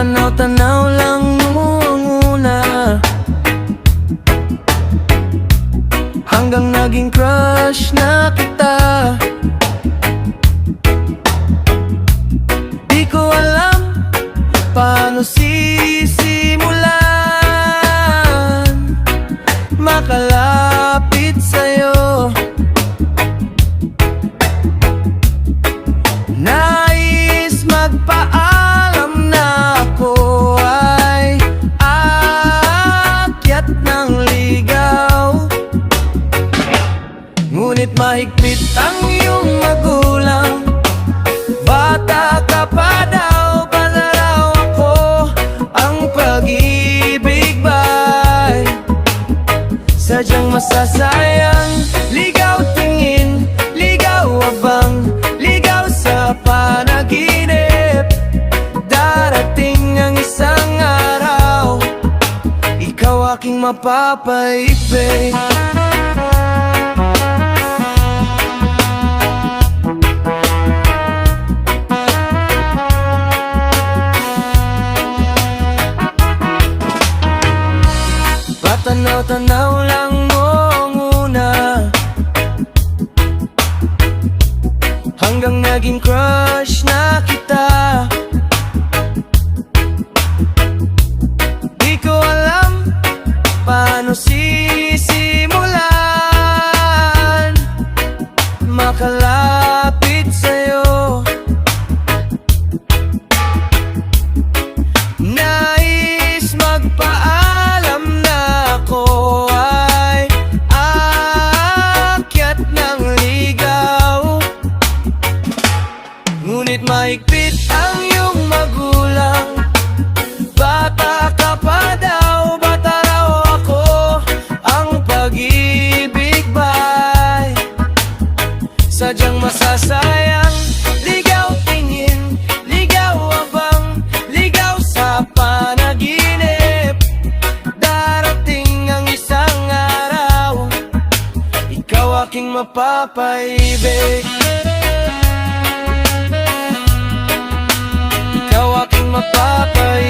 Patanaw-tanaw lang noong una, hanggang naging crush na kita. Di ko alam paano sisimulan makalapit sa'yo. Nais magpaalam na ako ay aakyat ng ligaw, ngunit mahigpit ang iyong magulang. Bata ka pa daw, bata raw ako. Ang pag-ibig ba'y sadyang masasayang? Ligaw tingin, ligaw abang, ligaw sa panaginip. Darating ang isang araw, ikaw aking mapapaibig. Patanaw-tanaw lang noong una, hanggang naging crush na kita. Di ko alam paano sisimulan makalapit sa'yo. Nais magpaalam na ako ay aakyat ng ligaw, ngunit mahigpit ang iyong magulang. Bata ka pa daw, bata raw ako. Ang pag-ibig ba'y sadyang masasayang? Ligaw tingin, ligaw abang, ligaw sa panaginip. Darating ang isang araw, ikaw aking mapapaibig. Ikaw aking mapapaibig.